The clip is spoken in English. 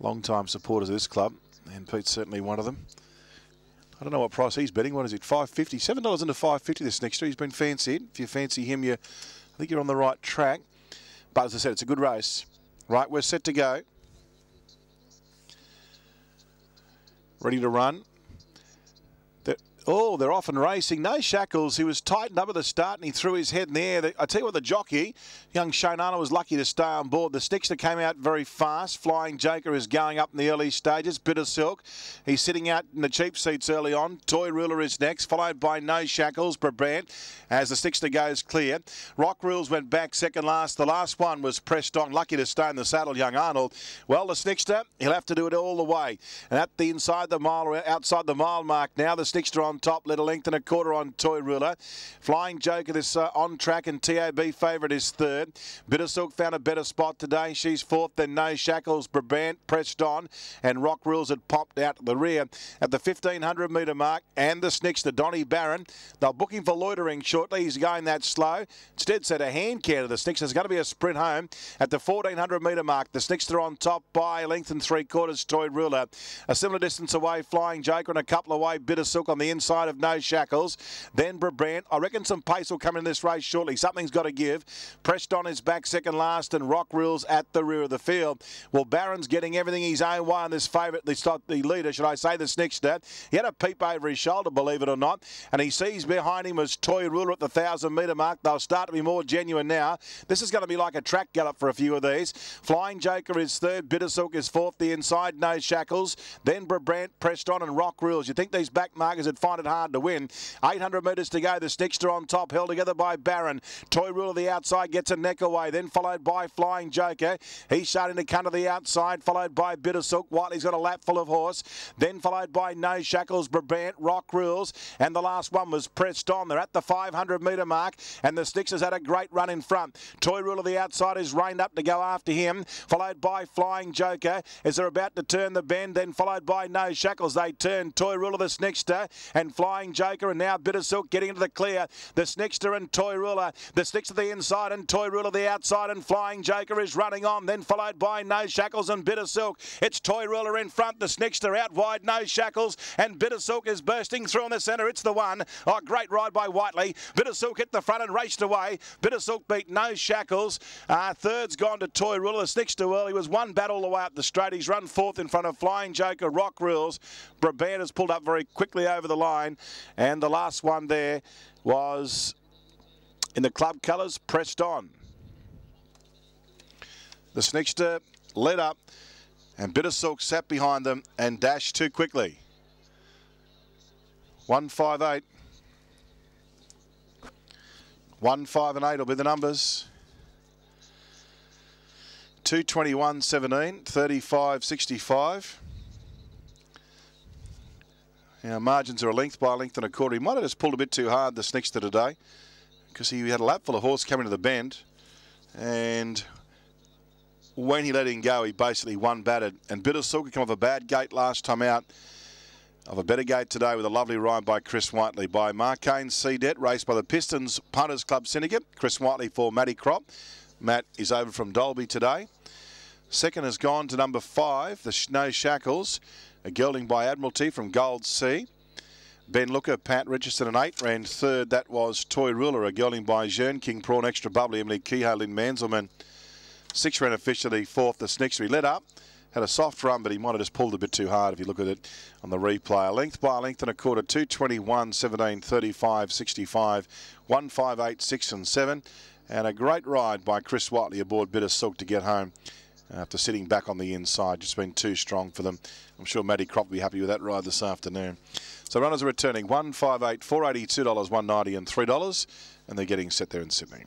long-time supporters of this club, and Pete's certainly one of them. I don't know what price he's betting. What is it? $5.50. $7 into $5.50 this next year. He's been fancied. If you fancy him, I think you're on the right track. But as I said, it's a good race. Right, we're set to go. Ready to run. They're off and racing. No Shackles. He was tightened up at the start and he threw his head in the air. I tell you what, the jockey, young Shane Arnold, was lucky to stay on board. The Stickster came out very fast. Flying Joker is going up in the early stages. Bitasilk, he's sitting out in the cheap seats early on. Toy Ruler is next, followed by No Shackles, Brabant, as the Stickster goes clear. Rock Rules went back second last. The last one was pressed on. Lucky to stay in the saddle, young Arnold. Well, the Stickster, he'll have to do it all the way. And at the inside the mile, or outside the mile mark now, the Stickster on top, led a length and a quarter on Toy Ruler. Flying Joker this on track, and TAB favourite is third. Bitasilk found a better spot today. She's fourth. Then No Shackles, Brabant pressed on, and Rock Rules had popped out the rear at the 1500 metre mark. And the Snickster, Donnie Barron, they're booking for loitering shortly. He's going that slow. Instead set a hand care to the Snickster. There's going to be a sprint home at the 1400 metre mark. The Snickster on top by a length and three quarters. Toy Ruler a similar distance away. Flying Joker and a couple away. Bitasilk on the inside of No Shackles. Then Brabant. I reckon some pace will come in this race shortly. Something's got to give. Pressed on his back second last, and Rock Rules at the rear of the field. Well, Barron's getting everything his own way on this favourite, the leader, should I say, the Snickster. He had a peep over his shoulder, believe it or not, and he sees behind him was Toy Ruler at the 1000 metre mark. They'll start to be more genuine now. This is going to be like a track gallop for a few of these. Flying Joker is third. Bitasilk is fourth. The inside, No Shackles. Then Brabant pressed on, and Rock Rules. You think these back markers would find it hard to win. 800 metres to go. The Snickster on top, held together by Barron. Toy Ruler the outside gets a neck away, then followed by Flying Joker. He's starting to come to the outside, followed by Bitasilk. Whiteley's got a lap full of horse. Then followed by No Shackles, Brabant, Rock Rules, and the last one was pressed on. They're at the 500 metre mark, and the Snickster's had a great run in front. Toy Ruler the outside is reined up to go after him, followed by Flying Joker as they're about to turn the bend, then followed by No Shackles. They turn Toy Ruler, the Snickster, and Flying Joker, and now Bitasilk getting into the clear. The Snickster and Toy Ruler. The Snickster the inside and Toy Ruler the outside, and Flying Joker is running on, then followed by No Shackles and Bitasilk. It's Toy Ruler in front, the Snickster out wide, No Shackles, and Bitasilk is bursting through in the centre. It's the one. Oh, great ride by Whiteley. Bitasilk hit the front and raced away. Bitasilk beat No Shackles. Third's gone to Toy Ruler. The Snickster, well, he was one battle all the way up the straight. He's run fourth in front of Flying Joker, Rock Rules. Brabant has pulled up very quickly over the line, and the last one there was in the club colours, pressed on. The Snickster led up, and Bitasilk sat behind them and dashed too quickly. 158. 1, 5 and 8 will be the numbers. 221.17, 35.65. Now, margins are a length by a length and a quarter. He might have just pulled a bit too hard, the Snickster, today, because he had a lap full of horse coming to the bend, and when he let him go, he basically one-batted. And Bitasilk had come off a bad gate last time out, of a better gate today with a lovely ride by Chris Whiteley. By Marcane Cedet, raced by the Pistons Punters Club Syndicate. Chris Whiteley for Matty Crop. Matt is over from Dolby today. Second has gone to number 5, the No Shackles, a gelding by Admiralty from Gold Sea. Ben Looker, Pat Richardson, and 8 ran third. That was Toy Ruler, a gelding by Jean King Prawn, Extra Bubbly, Emily Kehoe, Lynn Manselman. 6 ran officially fourth, the Snickster. He led up, had a soft run, but he might have just pulled a bit too hard if you look at it on the replay. A length by a length and a quarter, 221.17, 35.65, 158, 6 and 7. And a great ride by Chris Whiteley aboard Bitasilk to get home after sitting back on the inside. Just been too strong for them. I'm sure Matty Crop will be happy with that ride this afternoon. So runners are returning 158, $482, $190 and $3, and they're getting set there in Sydney.